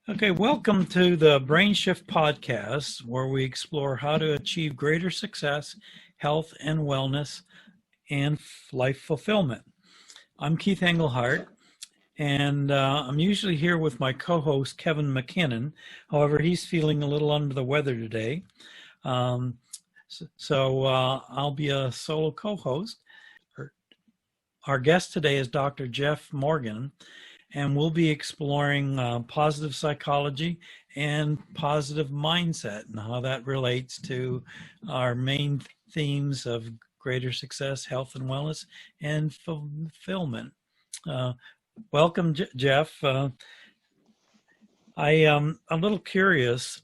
Okay, welcome to the Brain Shift podcast, where we explore how to achieve greater success, health and wellness, and life fulfillment. I'm Keith Engelhardt, and I'm usually here with my co-host, Kevin McKinnon. However, he's feeling a little under the weather today. So I'll be a solo co-host. Our guest today is Dr. Jeff Morgan, and we'll be exploring positive psychology and positive mindset and how that relates to our main themes of greater success, health and wellness, and fulfillment. Welcome, Jeff. I am a little curious.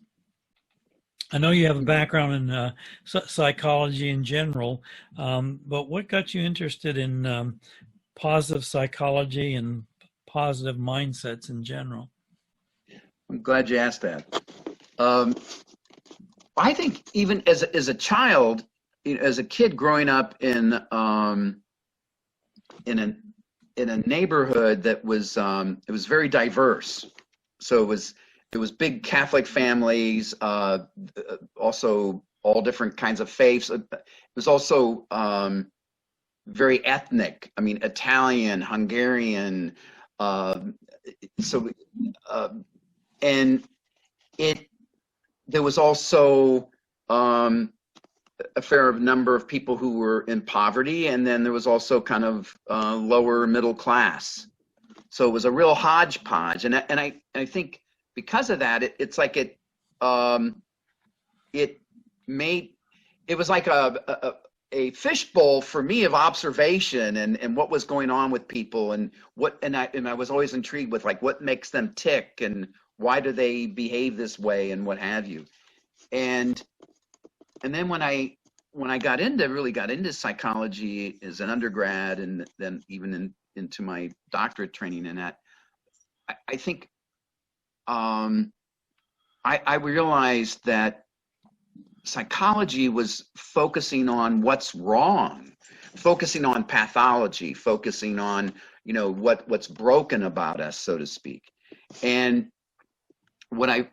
I know you have a background in psychology in general, but what got you interested in positive psychology and positive mindsets in general? I'm glad you asked that. I think even as a child, as a kid growing up in a neighborhood that was it was very diverse. So it was big Catholic families, also all different kinds of faiths. It was also very ethnic. I mean, Italian, Hungarian. And there was also a fair number of people who were in poverty, and then there was also kind of lower middle class. So it was a real hodgepodge, and I think because of that, it was like a fishbowl for me of observation and what was going on with people and I was always intrigued with like what makes them tick and why do they behave this way and what have you. And then when I really got into psychology as an undergrad and then even into my doctorate training in that, I think I realized that psychology was focusing on what's wrong, focusing on pathology, focusing on, what's broken about us, so to speak. And what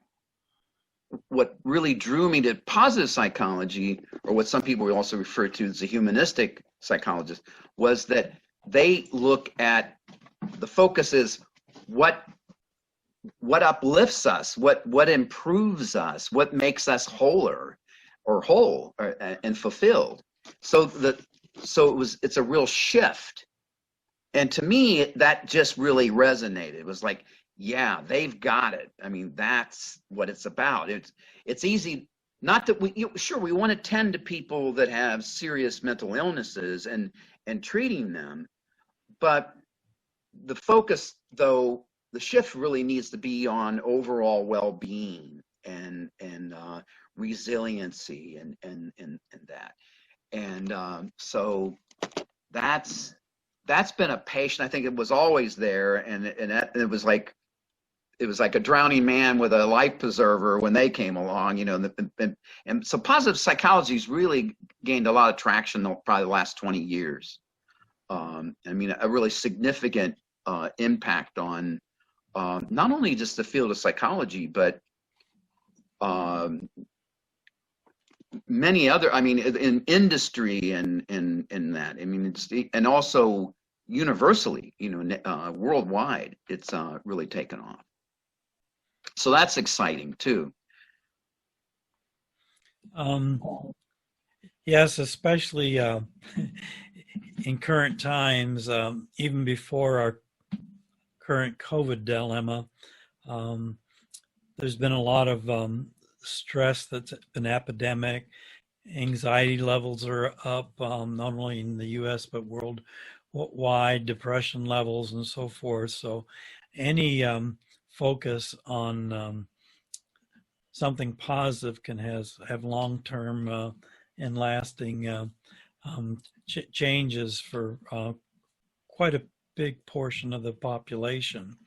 really drew me to positive psychology, or what some people also refer to as a humanistic psychologist, was that they look at the focus is what uplifts us, what improves us, what makes us whole and fulfilled. So it's a real shift. And to me, that just really resonated. It was like, yeah, they've got it. I mean, that's what it's about. It's easy, not that we want to tend to people that have serious mental illnesses and treating them, but the focus, though, the shift really needs to be on overall well-being and resiliency and that. And so that's been a passion. I think it was always there, and it was like a drowning man with a life preserver when they came along, and so positive psychology's really gained a lot of traction probably the last 20 years. I mean, a really significant impact on not only just the field of psychology, but many other, I mean, in industry and that, I mean, and also universally, worldwide, it's really taken off. So that's exciting too. Yes, especially in current times, even before our current COVID dilemma, there's been a lot of stress that's been epidemic. Anxiety levels are up, not only in the U.S. but worldwide, depression levels and so forth. So any focus on something positive can have long-term and lasting changes for quite a big portion of the population.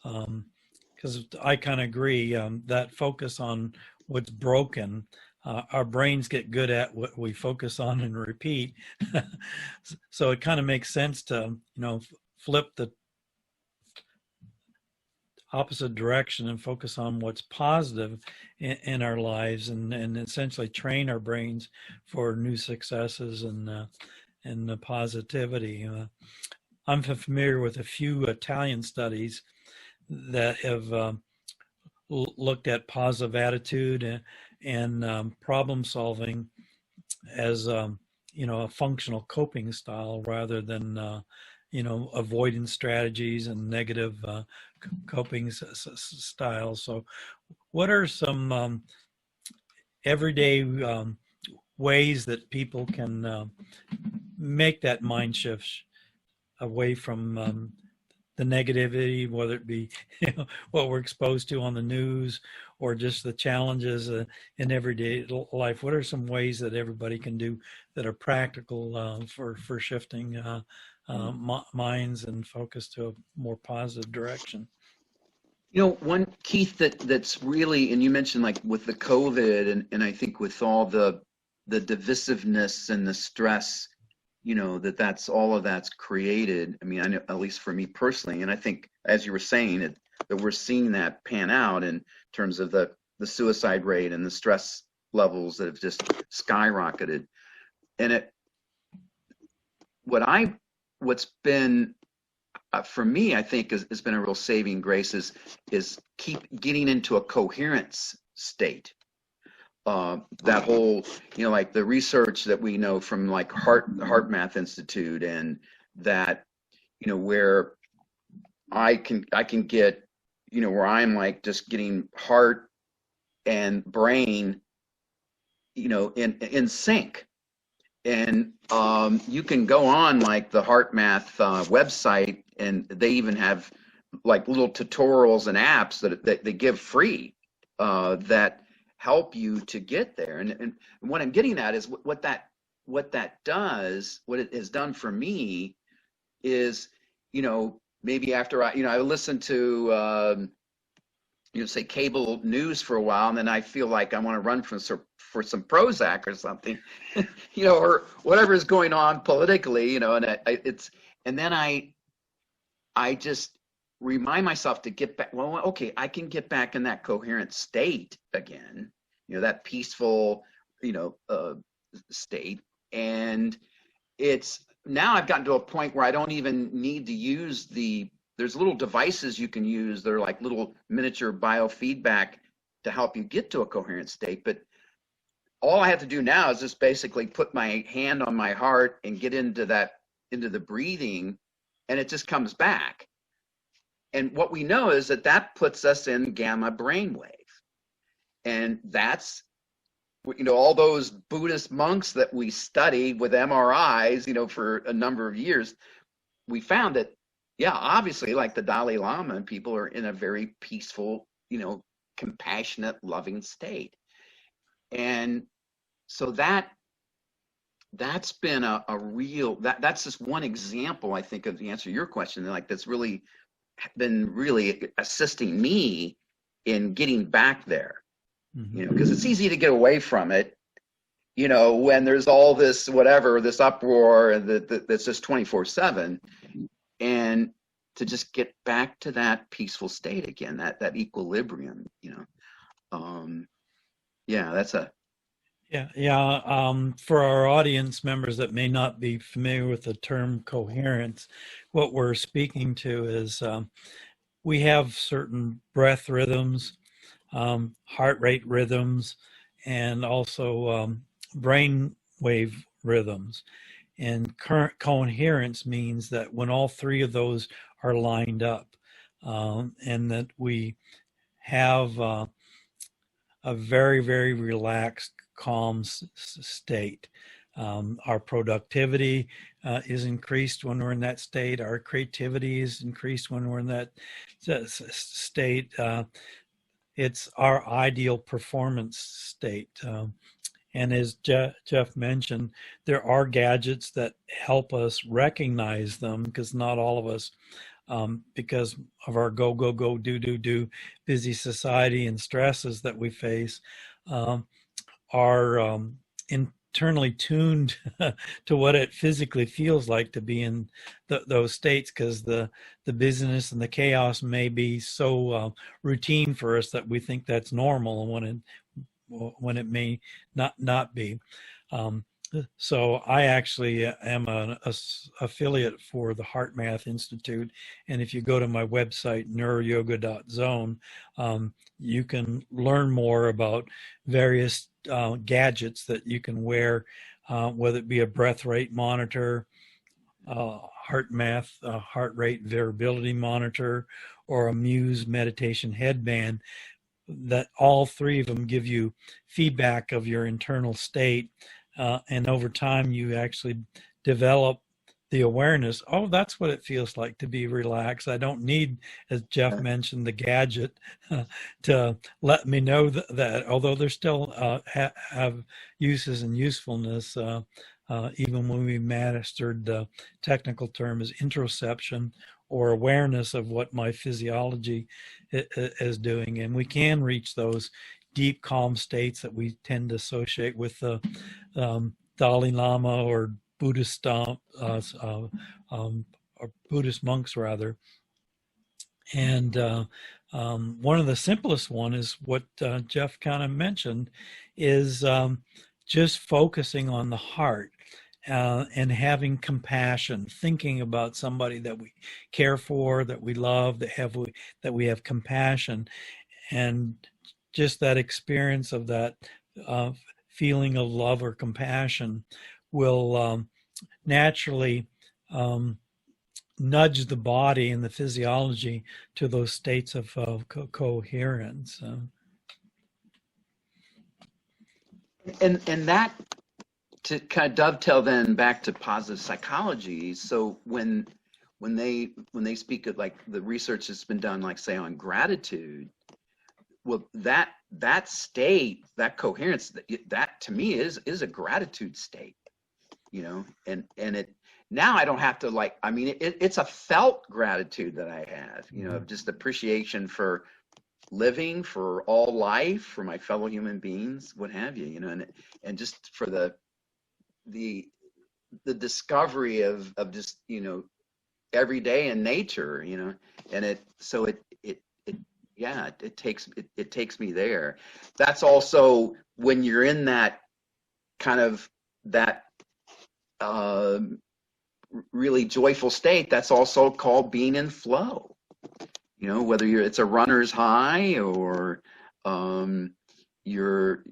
Because I kind of agree that focus on what's broken our brains get good at what we focus on and repeat. So it kind of makes sense to, flip the opposite direction and focus on what's positive in our lives, and essentially train our brains for new successes and the positivity. I'm familiar with a few Italian studies that have looked at positive attitude and problem solving as a functional coping style rather than avoidance strategies and negative coping styles. So what are some everyday ways that people can make that mind shift away from the negativity, whether it be what we're exposed to on the news or just the challenges in everyday life? What are some ways that everybody can do that are practical for shifting minds and focus to a more positive direction? One, Keith, that's really, and you mentioned like with the COVID and I think with all the divisiveness and the stress, that's all of that's created. I mean, I know, at least for me personally, and I think as you were saying that we're seeing that pan out in terms of the suicide rate and the stress levels that have just skyrocketed. And what's been for me, I think has been a real saving grace is keep getting into a coherence state. That whole, like the research that we know from like Heart Math Institute, and that, where I can get, where I'm like just getting heart and brain, in sync. And you can go on like the Heart Math website, and they even have like little tutorials and apps that they give free that help you to get there. And what I'm getting at is what that does, what it has done for me is, maybe after I listen to say cable news for a while, and then I feel like I want to run for some Prozac or something, or whatever is going on politically, and then I just remind myself to get back. Well, okay, I can get back in that coherent state again, that peaceful, state. And it's now I've gotten to a point where I don't even need to use there's little devices you can use. They're like little miniature biofeedback to help you get to a coherent state. But all I have to do now is just basically put my hand on my heart and get into the breathing, and it just comes back. And what we know is that puts us in gamma brainwave. And that's, all those Buddhist monks that we studied with MRIs, for a number of years, we found that, yeah, obviously, like the Dalai Lama and people are in a very peaceful, compassionate, loving state. And so that's been a real, that's just one example, I think, of the answer to your question. Like that's really been really assisting me in getting back there, because it's easy to get away from it, when there's all this, this uproar that's just 24/7. And to just get back to that peaceful state again, that equilibrium, that's a. For our audience members that may not be familiar with the term coherence, what we're speaking to is we have certain breath rhythms, heart rate rhythms, and also brain wave rhythms. And current coherence means that when all three of those are lined up, and that we have a very, very relaxed, calm state. Our productivity is increased when we're in that state. Our creativity is increased when we're in that state. It's our ideal performance state. And as Jeff mentioned, there are gadgets that help us recognize them, because not all of us, because of our go, do busy society and stresses that we face, are internally tuned to what it physically feels like to be in those states, because the busyness and the chaos may be so routine for us that we think that's normal when it may not be. So I actually am an affiliate for the Heart Math Institute, and if you go to my website neuroyoga.zone, you can learn more about various gadgets that you can wear, whether it be a breath rate monitor, heart math, heart rate variability monitor, or a Muse meditation headband. That all three of them give you feedback of your internal state, and over time you actually develop the awareness. Oh, that's what it feels like to be relaxed. I don't need, as Jeff mentioned, the gadget to let me know that, although they still have uses and usefulness, even when we mastered the technical term is interoception, or awareness of what my physiology is doing. And we can reach those deep calm states that we tend to associate with the Dalai Lama or Buddhist or Buddhist monks rather. And one of the simplest one is what Jeff kind of mentioned, is just focusing on the heart. And having compassion, thinking about somebody that we care for, that we love, that we have compassion, and just that experience of that feeling of love or compassion will naturally nudge the body and the physiology to those states of coherence. And that, to kind of dovetail then back to positive psychology. So when they speak of like the research that's been done, like say on gratitude, well, that state, that coherence, that to me is a gratitude state, you know, and it, now I don't have to like, I mean, it's a felt gratitude that I have, you know, just appreciation for living, for all life, for my fellow human beings, what have you, you know, and just for the discovery of just, you know, every day in nature, you know, and it takes me there. That's also when you're in that kind of that really joyful state, that's also called being in flow, you know, whether it's a runner's high or you're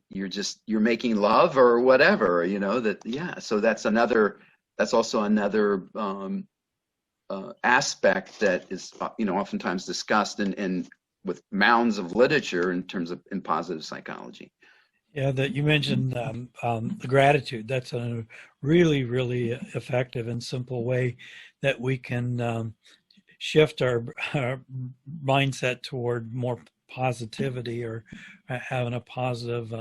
making love or whatever, you know, that, yeah. So that's also another aspect that is, you know, oftentimes discussed and with mounds of literature in terms of in positive psychology. Yeah, that you mentioned the gratitude. That's a really, really effective and simple way that we can shift our mindset toward more positivity, or having a positive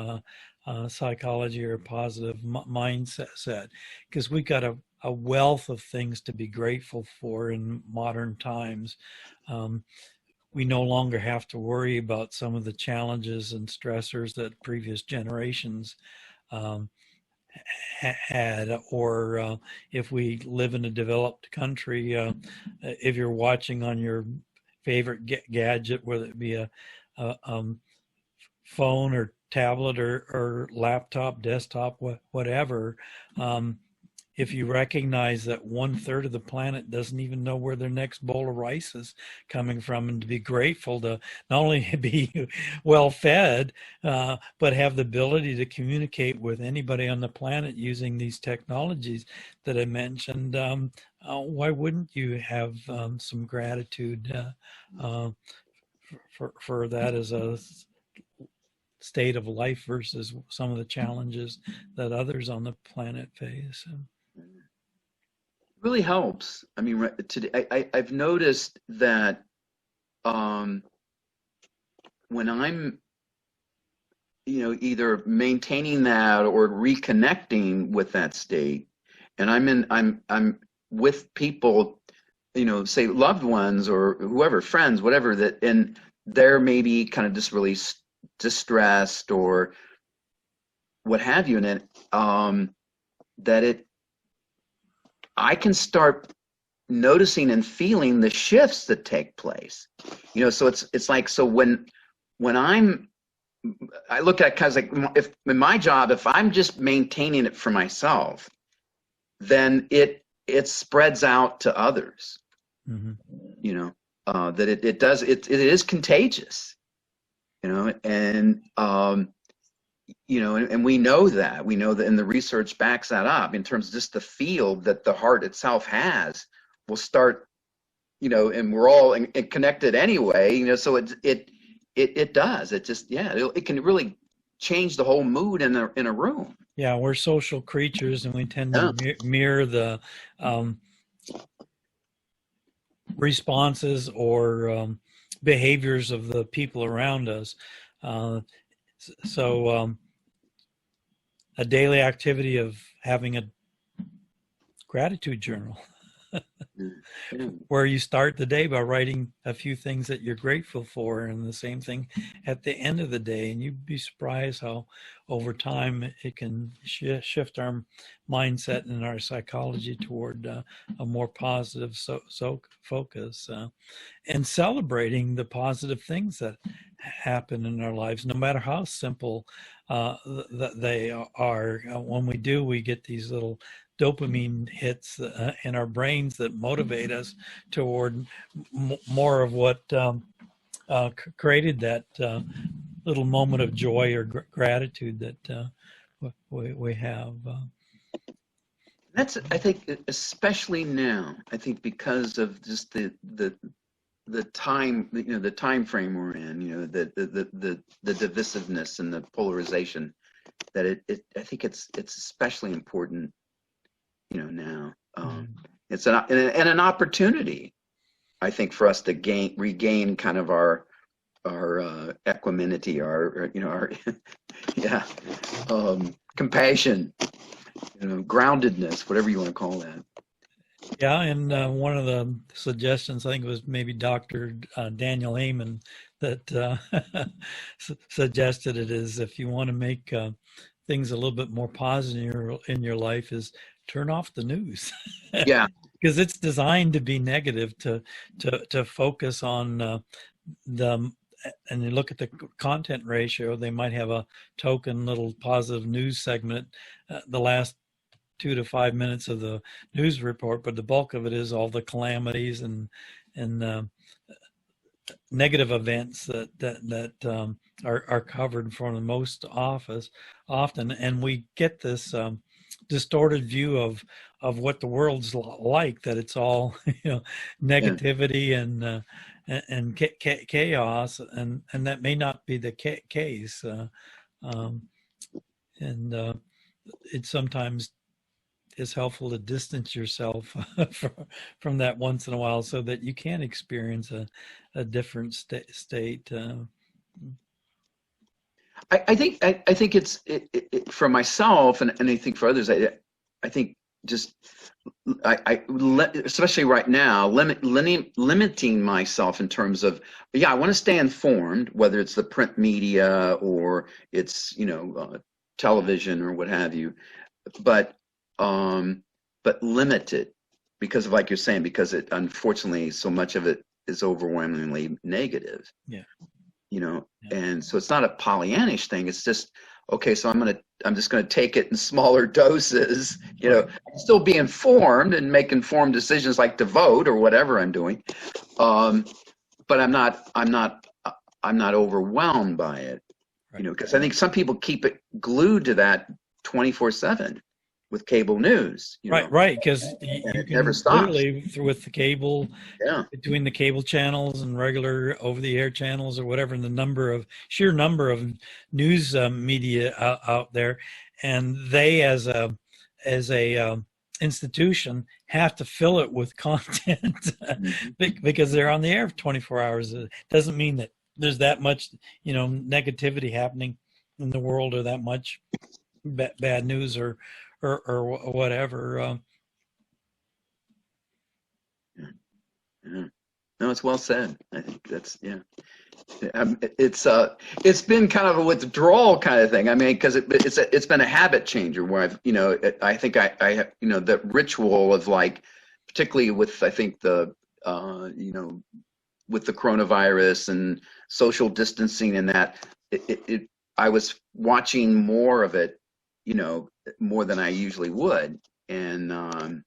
psychology or positive mindset, because we got a wealth of things to be grateful for in modern times. We no longer have to worry about some of the challenges and stressors that previous generations had, or if we live in a developed country, if you're watching on your favorite gadget, whether it be a phone or tablet or laptop, desktop, whatever, if you recognize that 1/3 of the planet doesn't even know where their next bowl of rice is coming from, and to be grateful to not only be well fed, but have the ability to communicate with anybody on the planet using these technologies that I mentioned, why wouldn't you have some gratitude for that as a state of life versus some of the challenges that others on the planet face? Really helps. I mean, today I've noticed that when I'm, you know, either maintaining that or reconnecting with that state, and I'm with people, you know, say loved ones or whoever, friends, whatever, that, and they're maybe kind of just really distressed or what have you, and it, that I can start noticing and feeling the shifts that take place. So it's like, so when I look at it because, like, if in my job, if I'm just maintaining it for myself, then it spreads out to others. Mm-hmm. That it is contagious. And and we know that, and the research backs that up in terms of just the field that the heart itself has will start, and we're all connected anyway, so it does. It just, it can really change the whole mood in a room. Yeah, we're social creatures, and we tend to mirror the responses or behaviors of the people around us. So a daily activity of having a gratitude journal where you start the day by writing a few things that you're grateful for, and the same thing at the end of the day. And you'd be surprised how over time it can shift our mindset and our psychology toward a more positive focus, and celebrating the positive things that happen in our lives, no matter how simple they are. When we do, we get these little dopamine hits in our brains that motivate us toward more of what created that little moment of joy or gratitude that we have. That's, I think, especially now, I think because of just the time, the time frame we're in, the divisiveness and the polarization, that I think it's especially important, now. It's an opportunity, I think, for us to regain kind of our equanimity, our compassion, groundedness, whatever you want to call that. Yeah, and one of the suggestions, I think it was maybe Dr. Daniel Amen that suggested it, is if you want to make things a little bit more positive in your life, is turn off the news. Yeah. Because it's designed to be negative, to focus on and you look at the content ratio, they might have a token little positive news segment the last 2 to 5 minutes of the news report, but the bulk of it is all the calamities and negative events that are covered for the most often, and we get this distorted view of what the world's like, that it's all negativity and chaos, and that may not be the case, and it sometimes is helpful to distance yourself from that once in a while, so that you can experience a different state. I think it's for myself, and I think for others, I think just especially right now, limiting myself in terms of, I want to stay informed, whether it's the print media or it's television or what have you, but limited, because of, like you're saying, because it, unfortunately, so much of it is overwhelmingly negative. Yeah. And so it's not a Pollyannish thing. It's just, okay, so I'm just gonna take it in smaller doses. Still be informed and make informed decisions, like to vote or whatever I'm doing. But I'm not overwhelmed by it. Right. Because I think some people keep it glued to that 24/7 with cable news. Right, because you can never stops. Literally with the cable, between the cable channels and regular over-the-air channels or whatever, and the sheer number of news media out there, and they as a institution have to fill it with content because they're on the air for 24 hours. It doesn't mean that there's that much negativity happening in the world, or that much bad news or whatever. No, it's well said. I think that's, It's been kind of a withdrawal kind of thing. I mean, because it's been a habit changer where I've, I think I have, that ritual of like, particularly with, I think with the coronavirus and social distancing and that, I was watching more of it, more than I usually would. And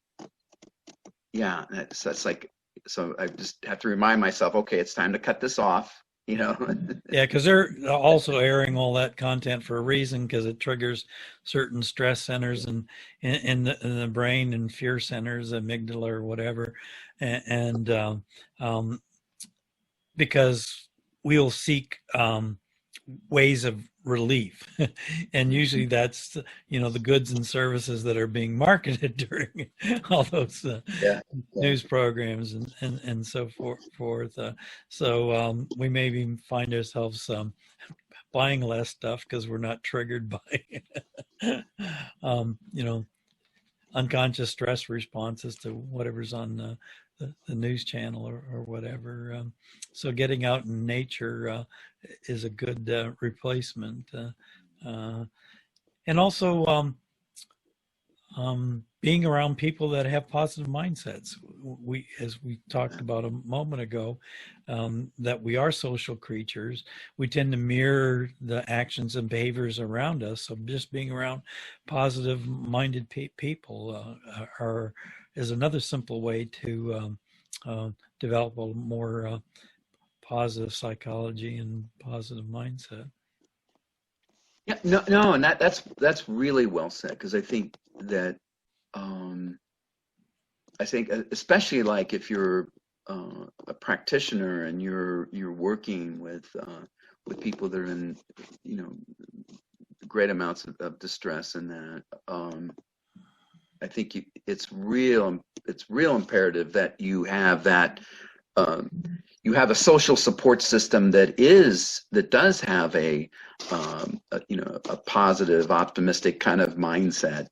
yeah, that's like, so I just have to remind myself, okay, it's time to cut this off, Yeah, because they're also airing all that content for a reason, because it triggers certain stress centers in the brain and fear centers, amygdala or whatever, and because we'll seek ways of relief, and usually that's the goods and services that are being marketed during all those news programs and so forth. So we maybe find ourselves buying less stuff because we're not triggered by unconscious stress responses to whatever's on the news channel or whatever. So getting out in nature is a good replacement. And also being around people that have positive mindsets. As we talked about a moment ago, that we are social creatures. We tend to mirror the actions and behaviors around us. So just being around positive-minded people is another simple way to develop a more positive psychology and positive mindset. Yeah, no, and that's really well said, because I think that especially like if you're a practitioner and you're working with people that are in great amounts of distress, and that I think it's real imperative that you have that you have a social support system that does have a positive, optimistic kind of mindset,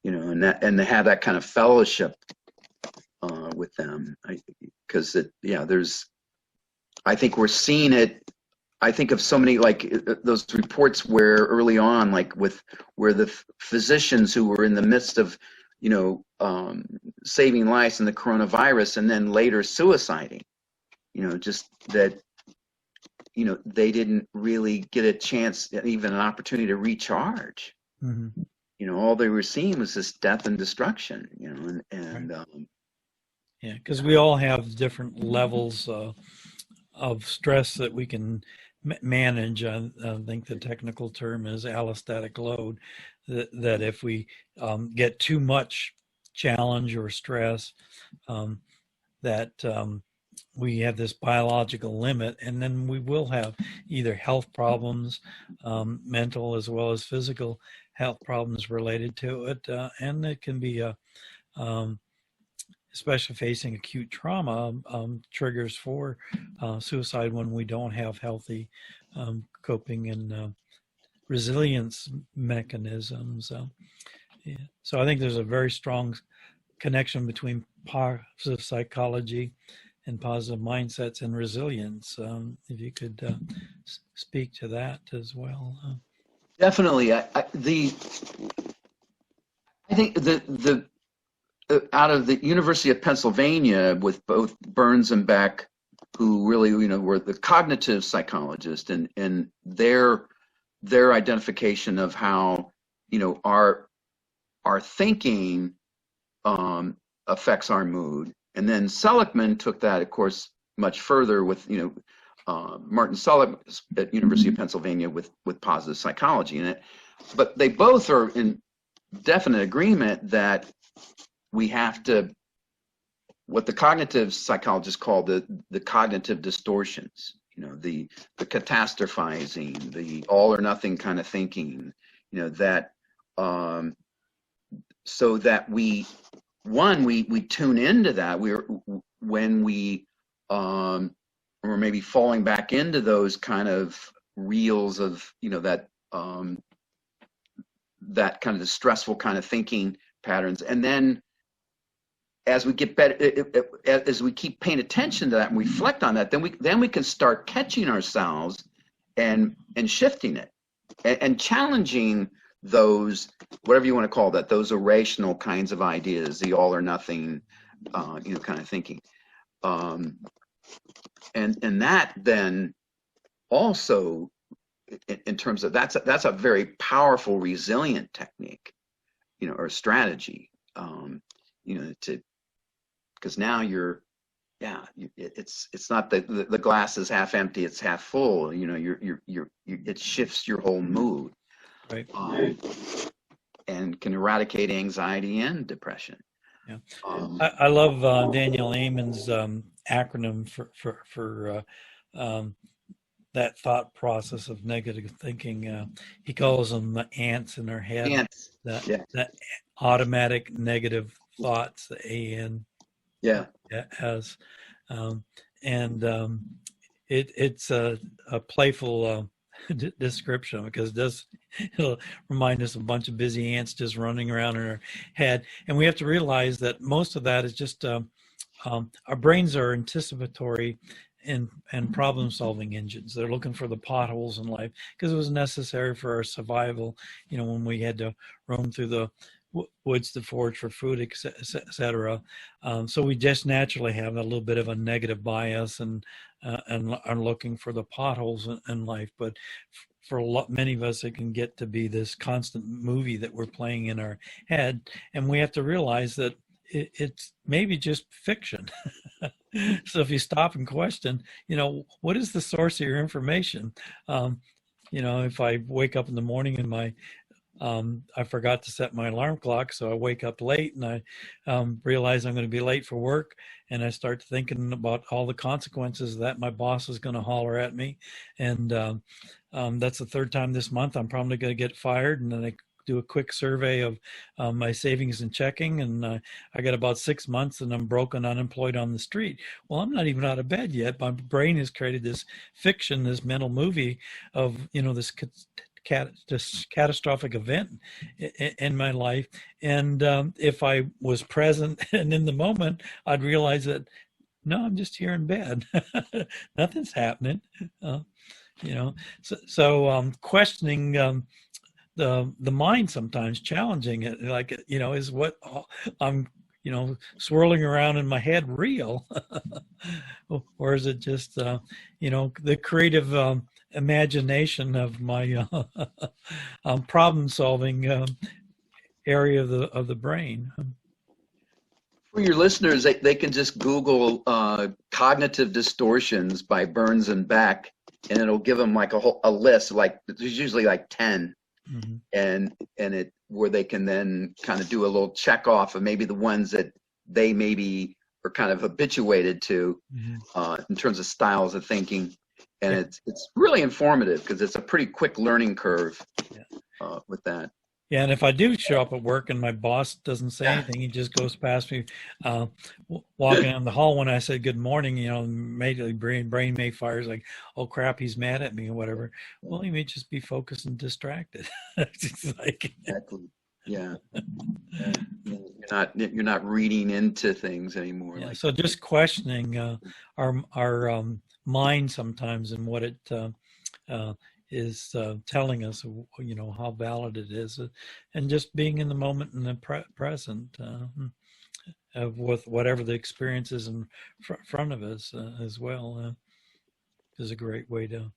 and to have that kind of fellowship with them, because I think we're seeing it. I think of so many, like those reports where early on, like where the physicians who were in the midst of saving lives in the coronavirus, and then later suiciding, just that they didn't really get a chance, even an opportunity to recharge. Mm-hmm. All they were seeing was this death and destruction, and right. Yeah, because we all have different levels of stress that we can manage. I think the technical term is allostatic load, that if we get too much challenge or stress, that we have this biological limit, and then we will have either health problems, mental as well as physical health problems related to it, and it can be especially facing acute trauma, triggers for suicide when we don't have healthy coping and resilience mechanisms. Yeah. So I think there's a very strong connection between positive psychology and positive mindsets and resilience. If you could speak to that as well. Definitely, I think the out of the University of Pennsylvania, with both Burns and Beck, who really were the cognitive psychologists, and their identification of how our thinking affects our mood. And then Seligman took that, of course, much further with Martin Seligman at University of Pennsylvania with positive psychology in it. But they both are in definite agreement that we have to, what the cognitive psychologists call the cognitive distortions, the catastrophizing, the all or nothing kind of thinking, that so that we tune into that. When we or maybe falling back into those kind of reels of that kind of stressful kind of thinking patterns, and then as we get better, as we keep paying attention to that and reflect on that, then we can start catching ourselves and shifting it and challenging those, whatever you want to call that, those irrational kinds of ideas, the all or nothing, kind of thinking. And that then also, in terms of that's a very powerful, resilient technique, or strategy, because now it's not the glass is half empty, it's half full. It shifts your whole mood, Right. And can eradicate anxiety and depression. Yeah. I love Daniel Amen's acronym for that thought process of negative thinking. He calls them the ants in our head. Ants. That automatic negative thoughts, the AN. Yeah. Has, it's a playful description, because it'll remind us of a bunch of busy ants just running around in our head, and we have to realize that most of that is just our brains are anticipatory and problem-solving engines. They're looking for the potholes in life because it was necessary for our survival. When we had to roam through the woods to forage for food, etc. So we just naturally have a little bit of a negative bias and are looking for the potholes in life. But for many of us, it can get to be this constant movie that we're playing in our head, and we have to realize that it's maybe just fiction. So if you stop and question, what is the source of your information? If I wake up in the morning and I forgot to set my alarm clock, so I wake up late and I realize I'm going to be late for work, and I start thinking about all the consequences that my boss is going to holler at me, and that's the third time this month I'm probably going to get fired. And then I do a quick survey of my savings and checking, and I got about 6 months and I'm broke and unemployed on the street. Well, I'm not even out of bed yet. My brain has created this fiction, this mental movie of this catastrophic event in my life, and if I was present and in the moment, I'd realize that no, I'm just here in bed. Nothing's happening. So questioning the mind, sometimes challenging it, like is what I'm swirling around in my head real, or is it just the creative imagination of my problem solving area of the brain? For your listeners, they can just Google cognitive distortions by Burns and Beck, and it'll give them like a list. Like there's usually like 10, mm-hmm. and it where they can then kind of do a little check off of maybe the ones that they maybe are kind of habituated to, mm-hmm. In terms of styles of thinking. And it's really informative because it's a pretty quick learning curve with that. Yeah, and if I do show up at work and my boss doesn't say anything, he just goes past me, walking down the hall. When I said good morning, immediately brain may fires like, oh crap, he's mad at me or whatever. Well, he may just be focused and distracted. It's like, exactly. Yeah. You're not reading into things anymore. Yeah, so just questioning our mind sometimes and what it is telling us, how valid it is, and just being in the moment and the present with whatever the experience is in front of us as well is a great way to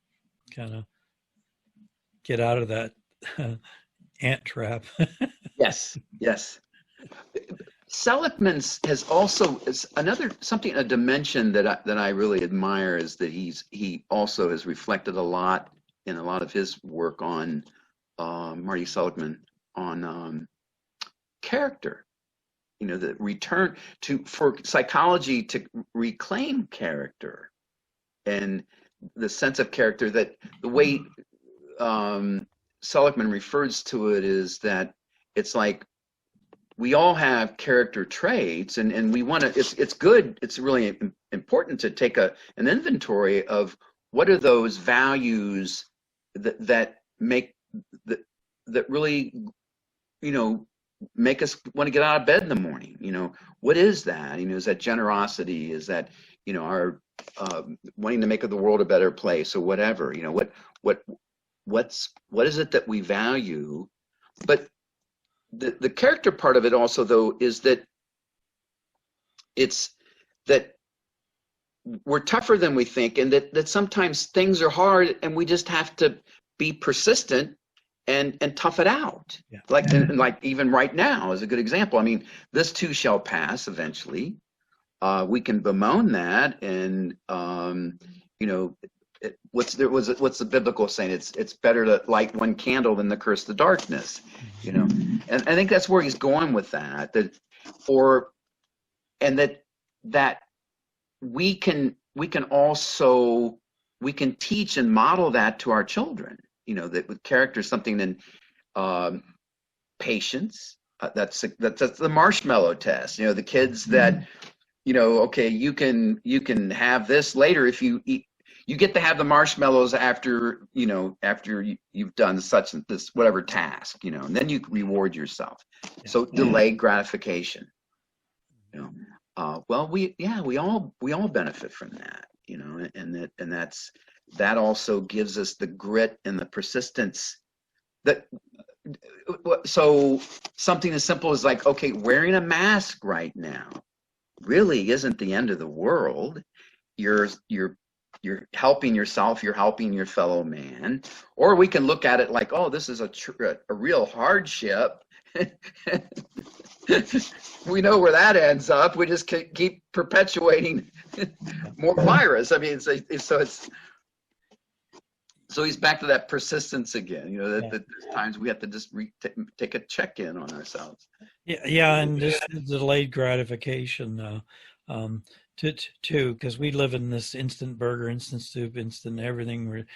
kind of get out of that ant trap. Yes. Seligman has also a dimension that I really admire is that he also has reflected a lot in a lot of his work on Marty Seligman on character. The return for psychology to reclaim character, and the sense of character, that the way Seligman refers to it is that it's like we all have character traits, and we want to. It's good. It's really important to take an inventory of what are those values that make that really, make us want to get out of bed in the morning? What is that? Is that generosity? Is that, our wanting to make the world a better place or whatever? What what is it that we value? But the character part of it also, though, is that it's that we're tougher than we think, and that sometimes things are hard and we just have to be persistent and tough it out. Yeah. Like even right now is a good example. I mean, this too shall pass eventually. We can bemoan that, and what's the biblical saying? It's better to light one candle than to curse the darkness. And I think that's where he's going with that. That we can also teach and model that to our children. That with character, something in patience. That's the marshmallow test. The kids that okay, you can have this later if you eat. You get to have the marshmallows after you've done such and this whatever task, and then you reward yourself. So delayed gratification. Well, we all benefit from that, and that also gives us the grit and the persistence. So something as simple as like, okay, wearing a mask right now really isn't the end of the world. You're helping yourself, you're helping your fellow man. Or we can look at it like, oh, this is a real hardship. We know where that ends up. We just keep perpetuating more virus. I mean, so he's back to that persistence again. That there's times we have to just take a check-in on ourselves. Yeah, and this delayed gratification too, because we live in this instant burger, instant soup, instant everything,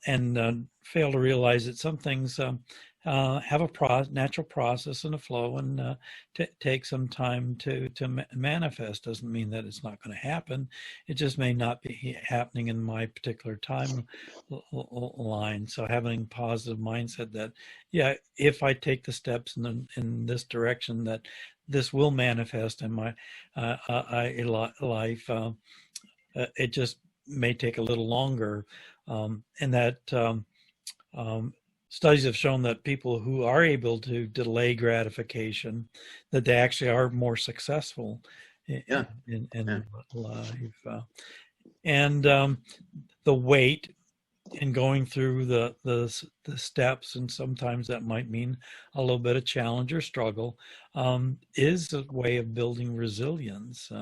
and fail to realize that some things have a natural process and a flow, and take some time to manifest. Doesn't mean that it's not going to happen. It just may not be happening in my particular time line. So having a positive mindset that, if I take the steps in this direction, that this will manifest in my life. It just may take a little longer, and that studies have shown that people who are able to delay gratification, that they actually are more successful in life. And the wait in going through the steps, and sometimes that might mean a little bit of challenge or struggle, is a way of building resilience.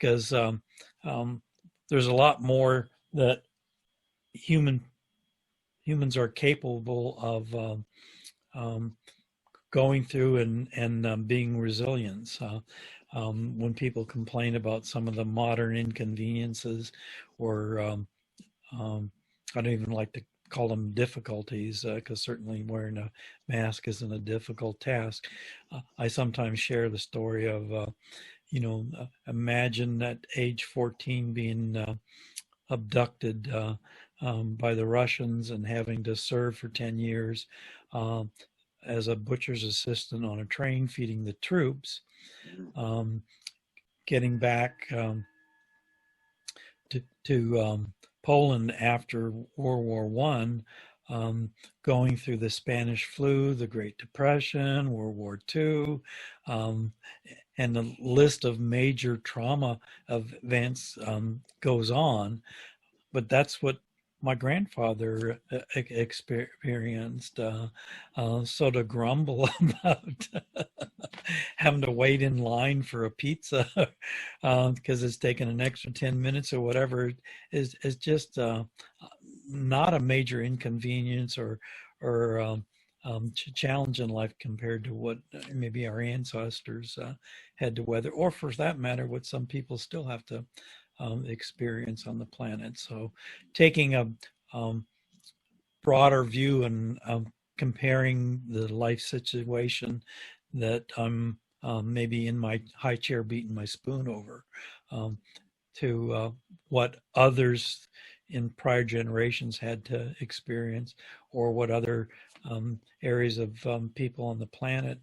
Because there's a lot more that humans are capable of going through and being resilient. When people complain about some of the modern inconveniences, or I don't even like to call them difficulties, because certainly wearing a mask isn't a difficult task. I sometimes share the story of, imagine at age 14 being abducted by the Russians and having to serve for 10 years as a butcher's assistant on a train feeding the troops, getting back to Poland after World War One, going through the Spanish flu, the Great Depression, World War II, and the list of major trauma events goes on. But that's what my grandfather experienced. So to grumble about having to wait in line for a pizza because it's taken an extra 10 minutes or whatever is just not a major inconvenience or challenge in life compared to what maybe our ancestors had to weather, or for that matter, what some people still have to experience on the planet. So taking a broader view and comparing the life situation that I'm maybe in my high chair beating my spoon over to what others in prior generations had to experience, or what other areas of people on the planet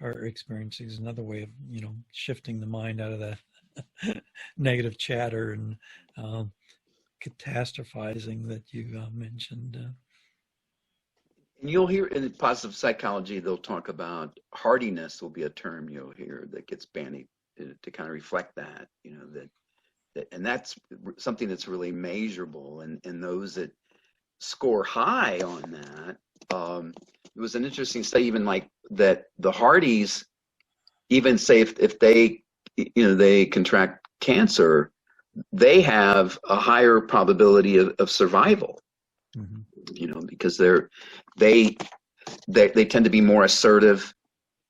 are experiencing. Is another way of, shifting the mind out of that negative chatter and catastrophizing that you mentioned. And you'll hear in positive psychology, they'll talk about hardiness will be a term you'll hear that gets bandied to kind of reflect that, and that's something that's really measurable. And those that score high on that, it was an interesting study, even like that the Hardys, even say if they, they contract cancer, they have a higher probability of survival. Mm-hmm. Because they tend to be more assertive.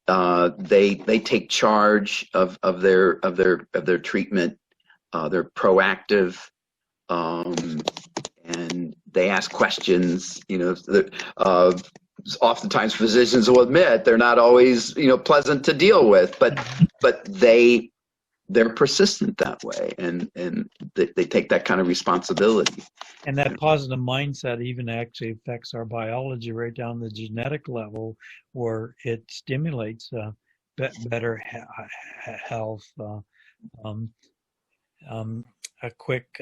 They take charge of their treatment. They're proactive, and they ask questions. Oftentimes physicians will admit they're not always pleasant to deal with, but they're persistent that way, and they take that kind of responsibility. And that positive mindset even actually affects our biology right down the genetic level, where it stimulates better health. A quick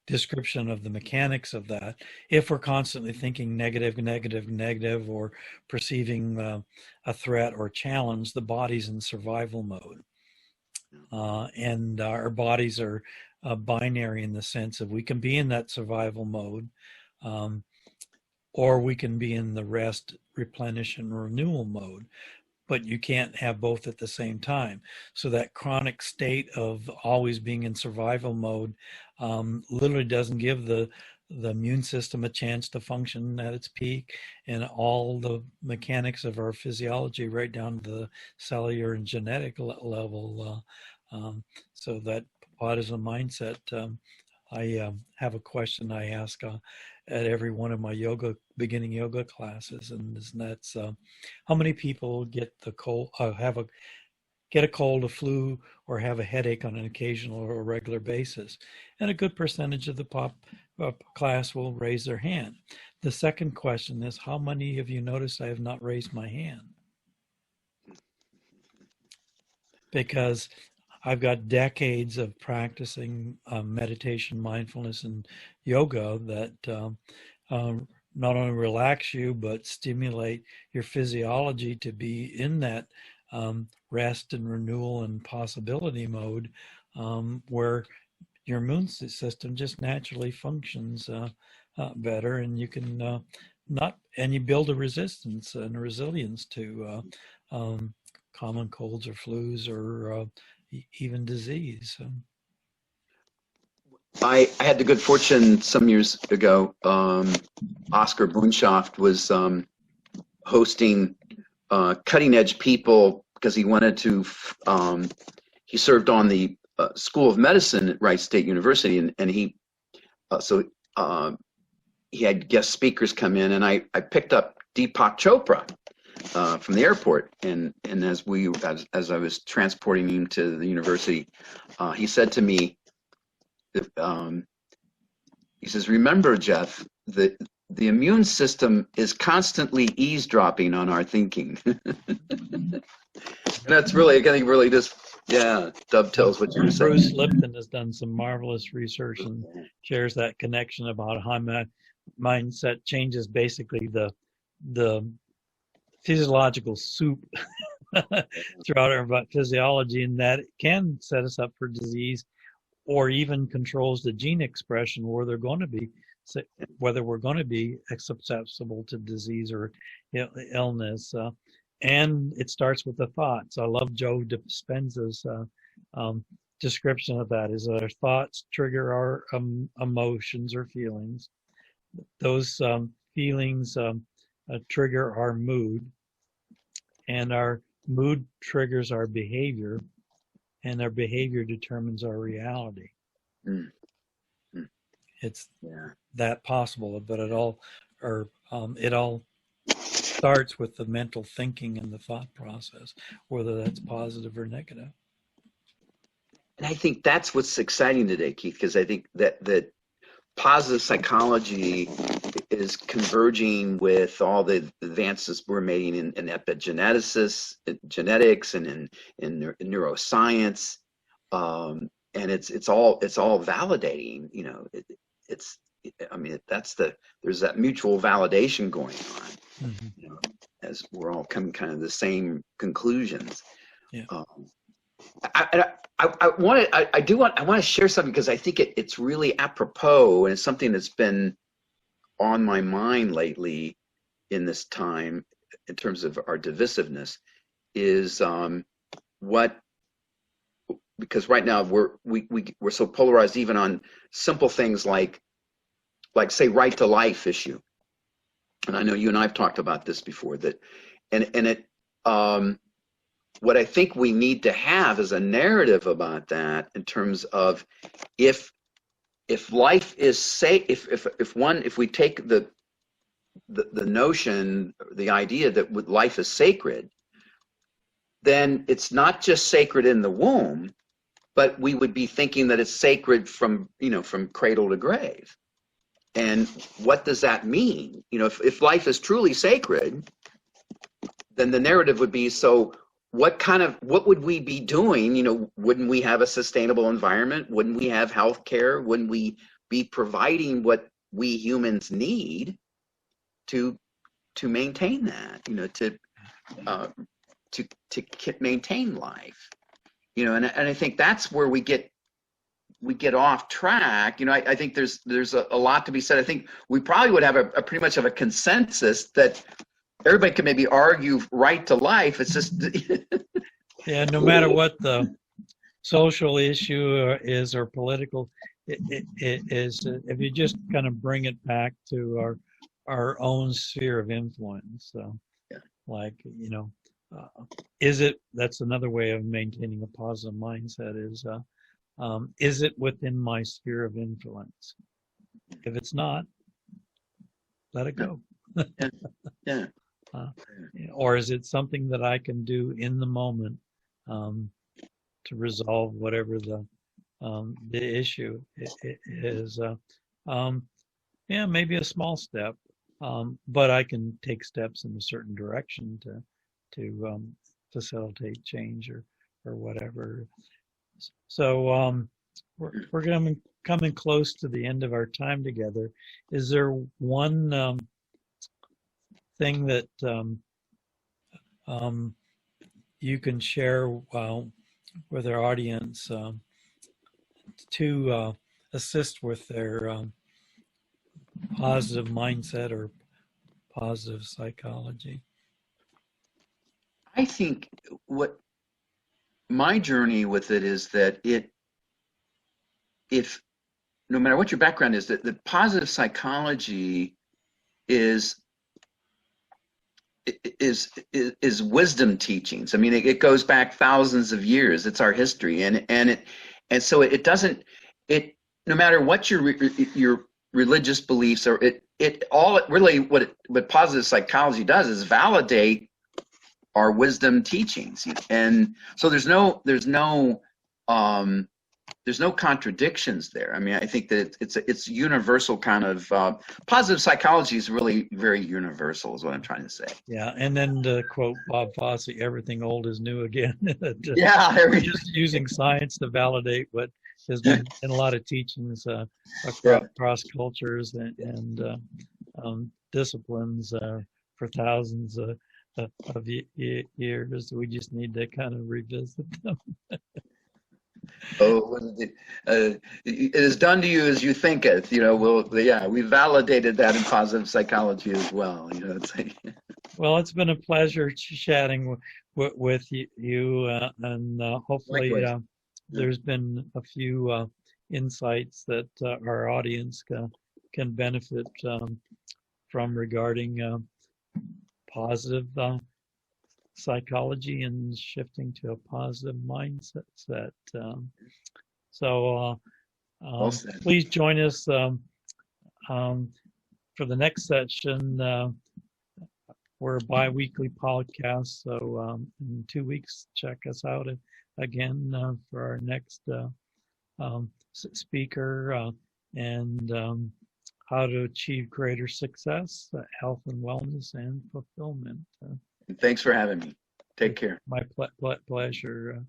description of the mechanics of that. If we're constantly thinking negative, or perceiving a threat or challenge, the body's in survival mode. And our bodies are binary in the sense of we can be in that survival mode, or we can be in the rest, replenish, and renewal mode. But you can't have both at the same time. So that chronic state of always being in survival mode literally doesn't give the immune system a chance to function at its peak, and all the mechanics of our physiology right down to the cellular and genetic level. So that positive mindset, I have a question I ask at every one of my beginning yoga classes, and that's how many people get the cold, get a cold, a flu, or have a headache on an occasional or regular basis? And a good percentage of the class will raise their hand. The second question is, how many of you notice I have not raised my hand? Because I've got decades of practicing meditation, mindfulness, and yoga that not only relax you, but stimulate your physiology to be in that rest and renewal and possibility mode, where your immune system just naturally functions better, and you can you build a resistance and a resilience to common colds or flus or even disease. I had the good fortune some years ago. Oscar Bunshaft was hosting cutting edge people because he wanted to. He served on the School of Medicine at Wright State University, and he had guest speakers come in, and I picked up Deepak Chopra from the airport, and as I was transporting him to the university, he said to me, he says, "Remember, Jeff, the immune system is constantly eavesdropping on our thinking." And that's really, I think, really just dovetails what you were saying. Bruce Lipton has done some marvelous research and shares that connection about how mindset changes basically the physiological soup throughout our physiology, and that it can set us up for disease, or even controls the gene expression where they're going to be, whether we're going to be susceptible to disease or illness. And it starts with the thoughts. I love Joe Dispenza's description of that, is that our thoughts trigger our emotions or feelings. Those feelings trigger our mood, and our mood triggers our behavior, and our behavior determines our reality. It's that possible, but it all starts with the mental thinking and the thought process, whether that's positive or negative. And I think that's what's exciting today, Keith, because I think that positive psychology is converging with all the advances we're making in epigenetics, and in neuroscience, and it's all validating. You know, it's I mean there's that mutual validation going on. Mm-hmm. You know, as we're all coming kind of the same conclusions. Yeah. I want to share something because I think it's really apropos, and it's something that's been on my mind lately in this time in terms of our divisiveness is because right now we're so polarized even on simple things like say right to life issue. And I know you and I've talked about this before, that what I think we need to have is a narrative about that in terms of if life is safe, if we take the notion, the idea that life is sacred, then it's not just sacred in the womb, but we would be thinking that it's sacred from cradle to grave. And what does that mean? You know, if life is truly sacred, then the narrative would be, so what would we be doing? You know, wouldn't we have a sustainable environment? Wouldn't we have health care? Wouldn't we be providing what we humans need to maintain that, you know, to maintain life, you know? And I think that's where we get off track. You know, I think there's a lot to be said. I think we probably would have a pretty much of a consensus that everybody can maybe argue right to life. It's just yeah, no matter what the social issue is or political, it is, if you just kind of bring it back to our own sphere of influence. Yeah. Like, you know, that's another way of maintaining a positive mindset is it within my sphere of influence? If it's not, let it go. Yeah. Or is it something that I can do in the moment to resolve whatever the issue is? Yeah, maybe a small step, but I can take steps in a certain direction to facilitate change or whatever. So we're coming close to the end of our time together. Is there one thing that you can share with our audience to assist with their positive mindset or positive psychology? I think what my journey with it is that if no matter what your background is, that the positive psychology is wisdom teachings. I mean, it goes back thousands of years. It's our history, and so it doesn't, no matter what your religious beliefs are, what positive psychology does is validate our wisdom teachings. And so there's no contradictions there. I mean, I think that it's universal kind of positive psychology is really very universal, is what I'm trying to say. Yeah, and then to quote Bob Fosse, everything old is new again. Yeah, just using science to validate what has been in a lot of teachings across cultures and disciplines for thousands of years. We just need to kind of revisit them. Oh, it is done to you as you thinketh. You know, we validated that in positive psychology as well. You know, it's like, well, it's been a pleasure chatting with you, and hopefully there's been a few insights that our audience can benefit from regarding positive psychology and shifting to a positive mindset. Please join us for the next session. We're a bi-weekly podcast, so in 2 weeks, check us out again for our next speaker, and how to achieve greater success, health and wellness, and fulfillment. Thanks for having me. Take care. My pleasure.